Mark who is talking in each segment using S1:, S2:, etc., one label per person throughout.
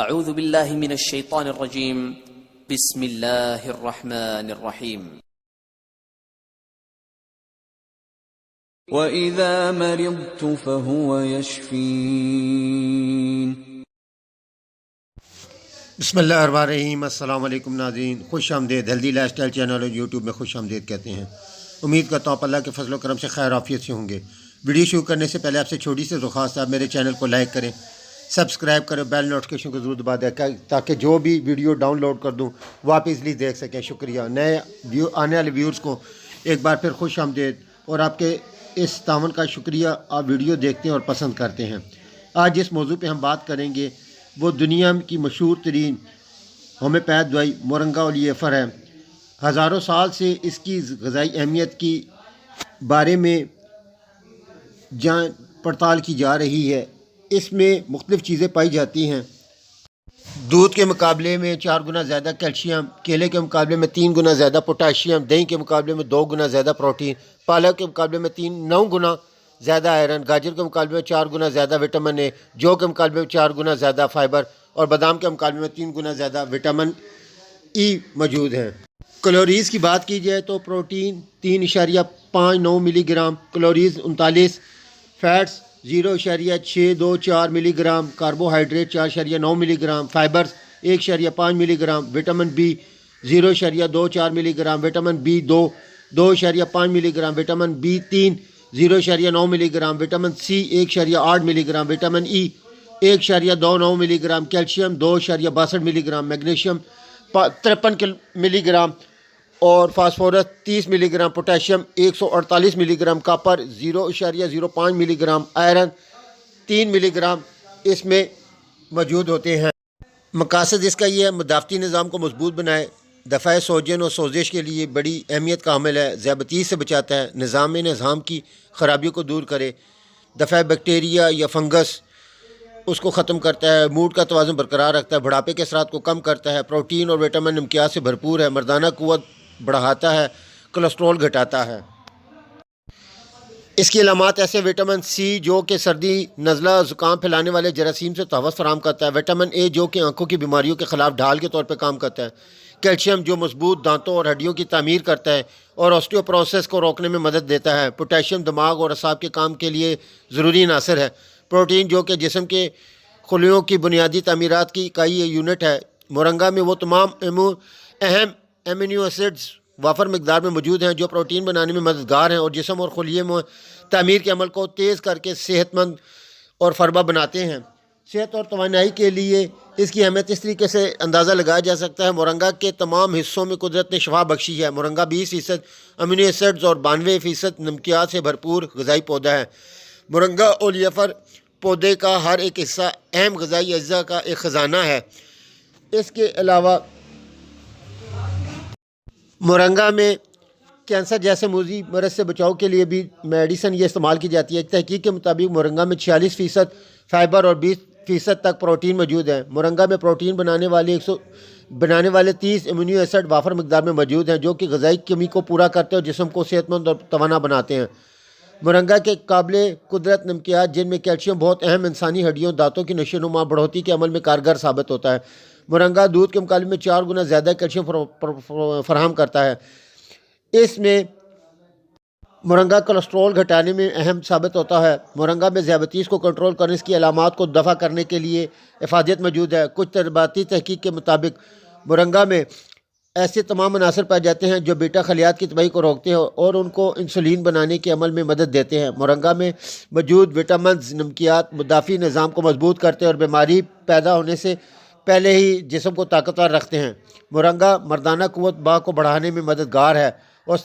S1: اعوذ باللہ من الشیطان الرجیم بسم اللہ الرحمن الرحیم
S2: وَإِذَا مَرِضْتُ فَهُوَ يَشْفِينِ۔
S3: بسم اللہ الرحمن الرحیم۔ السلام علیکم ناظرین، خوش آمدید۔ ہیلدی لائف سٹائل چینل اور یوٹیوب میں خوش آمدید کہتے ہیں۔ امید کرتا ہوں اللہ کے فضل و کرم سے خیر عافیت سے ہوں گے۔ ویڈیو شروع کرنے سے پہلے آپ سے چھوٹی سی درخواست ہے، میرے چینل کو لائک کریں، سبسکرائب کریں، بیل نوٹیفکیشن کو ضرور دبا دیں تاکہ جو بھی ویڈیو ڈاؤن لوڈ کر دوں وہ آپ ایزلی دیکھ سکیں۔ شکریہ۔ نئے آنے والے ویورز کو ایک بار پھر خوش آمدید، اور آپ کے اس تعاون کا شکریہ۔ آپ ویڈیو دیکھتے ہیں اور پسند کرتے ہیں۔ آج جس موضوع پہ ہم بات کریں گے وہ دنیا کی مشہور ترین ہومیوپیتھ دوائی مورنگا اولیفر ہے۔ ہزاروں سال سے اس کی غذائی اہمیت کی بارے میں جانچ پڑتال کی جا رہی ہے۔ اس میں مختلف چیزیں پائی جاتی ہیں۔ دودھ کے مقابلے میں 4 گنا زیادہ کیلشیم، کیلے کے مقابلے میں 3 گنا زیادہ پوٹاشیم، دہی کے مقابلے میں 2 گنا زیادہ پروٹین، پالک کے مقابلے میں 9 گنا زیادہ آئرن، گاجر کے مقابلے میں 4 گنا زیادہ وٹامن اے، جو کے مقابلے میں 4 گنا زیادہ فائبر، اور بادام کے مقابلے میں 3 گنا زیادہ وٹامن ای موجود ہیں۔ کیلوریز کی بات کی جائے تو پروٹین 3.59 ملی گرام، کیلوریز 39، فیٹس 0.624 ملی گرام، کاربوہائیڈریٹ 4.9 ملی گرام، فائبرز 1.5 ملی گرام، وٹامن بی 0.24 ملی گرام، وٹامن بی 2.5 ملی گرام، وٹامن بی 3 0.9 ملی گرام، وٹامن سی 1.8 ملی گرام، وٹامن ای 1.29 ملی گرام، کیلشیم 2.62 ملی گرام، میگنیشیم 53 ملی گرام، اور فاسفورس 30 ملی گرام، پوٹاشیم 148 ملی گرام، کاپر 0.05 ملی گرام، آئرن 3 ملی گرام اس میں موجود ہوتے ہیں۔ مقاصد اس کا یہ ہے مدافعتی نظام کو مضبوط بنائے، دفاع سوجن اور سوزش کے لیے بڑی اہمیت کا حامل ہے، ذیابیطس سے بچاتا ہے، نظام کی خرابیوں کو دور کرے، دفاع بیکٹیریا یا فنگس اس کو ختم کرتا ہے، موڈ کا توازن برقرار رکھتا ہے، بڑھاپے کے اثرات کو کم کرتا ہے، پروٹین اور وٹامن نمکیات سے بھرپور ہے، مردانہ قوت بڑھاتا ہے، کولیسٹرول گھٹاتا ہے۔ اس کی علامات ایسے: وٹامن سی جو کہ سردی، نزلہ، زکام پھیلانے والے جراثیم سے تحفظ فراہم کرتا ہے، وٹامن اے جو کہ آنکھوں کی بیماریوں کے خلاف ڈھال کے طور پہ کام کرتا ہے، کیلشیم جو مضبوط دانتوں اور ہڈیوں کی تعمیر کرتا ہے اور آسٹیوپروسس کو روکنے میں مدد دیتا ہے، پوٹاشیم دماغ اور اعصاب کے کام کے لیے ضروری عناصر ہے، پروٹین جو کہ جسم کے خلیوں کی بنیادی تعمیرات کی اکائی یونٹ ہے۔ مورنگا میں وہ تمام اہم امینو ایسڈز وافر مقدار میں موجود ہیں جو پروٹین بنانے میں مددگار ہیں اور جسم اور خلیے میں تعمیر کے عمل کو تیز کر کے صحت مند اور فربہ بناتے ہیں۔ صحت اور توانائی کے لیے اس کی اہمیت اس طریقے سے اندازہ لگایا جا سکتا ہے: مورنگا کے تمام حصوں میں قدرت نے شفا بخشی ہے۔ مورنگا 20% امینو ایسڈز اور 92% نمکیات سے بھرپور غذائی پودا ہے۔ مورنگا اولیفر پودے کا ہر ایک حصہ اہم غذائی اجزاء کا ایک خزانہ ہے۔ اس کے علاوہ مورنگا میں کینسر جیسے موذی مرض سے بچاؤ کے لیے بھی میڈیسن یہ استعمال کی جاتی ہے۔ ایک تحقیق کے مطابق مورنگا میں 46% فائبر اور 20% تک پروٹین موجود ہے۔ مورنگا میں پروٹین بنانے والے 30 امینو ایسڈ وافر مقدار میں موجود ہیں جو کہ غذائی کمی کو پورا کرتے ہیں اور جسم کو صحت مند اور توانا بناتے ہیں۔ مورنگا کے قابل قدرت نمکیات جن میں کیلشیم بہت اہم انسانی ہڈیوں، دانتوں کی نشو و نما، بڑھوتری کے عمل میں کارگر ثابت ہوتا ہے۔ مورنگا دودھ کے مقابلے میں 4 گنا زیادہ کیلشیم فراہم کرتا ہے۔ اس میں مورنگا کولیسٹرول گھٹانے میں اہم ثابت ہوتا ہے۔ مورنگا میں ذیابیطس کو کنٹرول کرنے، اس کی علامات کو دفع کرنے کے لیے افادیت موجود ہے۔ کچھ تجرباتی تحقیق کے مطابق مورنگا میں ایسے تمام عناصر پائے جاتے ہیں جو بیٹا خلیات کی تباہی کو روکتے ہیں اور ان کو انسولین بنانے کے عمل میں مدد دیتے ہیں۔ مورنگا میں موجود وٹامنز نمکیات مدافعی نظام کو مضبوط کرتے ہیں اور بیماری پیدا ہونے سے پہلے ہی جسم کو طاقتور رکھتے ہیں۔ مورنگا مردانہ قوت باہ کو بڑھانے میں مددگار ہے اور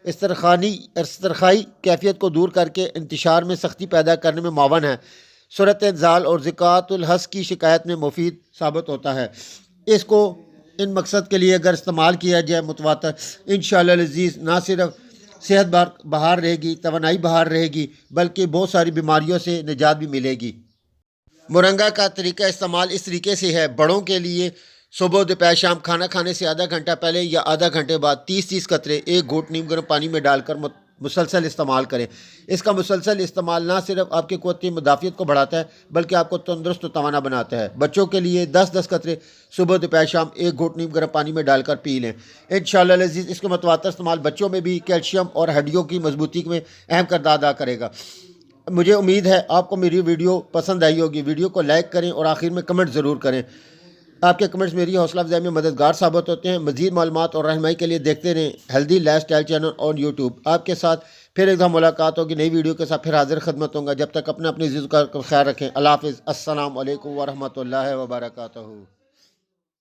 S3: استرخائی کیفیت کو دور کر کے انتشار میں سختی پیدا کرنے میں معاون ہے۔ صورت انزال اور ذکات الحس کی شکایت میں مفید ثابت ہوتا ہے۔ اس کو ان مقصد کے لیے اگر استعمال کیا جائے متواتر، انشاءاللہ العزیز نہ صرف صحت بحال رہے گی، توانائی بحال رہے گی، بلکہ بہت ساری بیماریوں سے نجات بھی ملے گی۔ مورنگا کا طریقہ استعمال اس طریقے سے ہے: بڑوں کے لیے صبح دوپہر شام کھانا کھانے سے آدھا گھنٹہ پہلے یا آدھا گھنٹے بعد 30 قطرے 1 گھونٹ نیم گرم پانی میں ڈال کر مسلسل استعمال کریں۔ اس کا مسلسل استعمال نہ صرف آپ کی قوت مدافعت کو بڑھاتا ہے بلکہ آپ کو تندرست و توانا بناتا ہے۔ بچوں کے لیے 10 قطرے صبح دوپہر شام 1 گھونٹ نیم گرم پانی میں ڈال کر پی لیں۔ انشاءاللہ العزیز اس کا متواتر استعمال بچوں میں بھی کیلشیم اور ہڈیوں کی مضبوطی میں اہم کردار ادا کرے گا۔ مجھے امید ہے آپ کو میری ویڈیو پسند آئی ہوگی۔ ویڈیو کو لائک کریں اور آخر میں کمنٹ ضرور کریں۔ آپ کے کمنٹس میری حوصلہ افزائی میں مددگار ثابت ہوتے ہیں۔ مزید معلومات اور رہنمائی کے لیے دیکھتے رہیں ہیلدی لائف اسٹائل چینل اور یوٹیوب۔ آپ کے ساتھ پھر ایک دفعہ ملاقات ہوگی نئی ویڈیو کے ساتھ، پھر حاضر خدمت ہوں گا۔ جب تک اپنے عزیزوں کا خیال رکھیں۔ اللہ حافظ۔ السلام علیکم ورحمۃ اللہ وبرکاتہ۔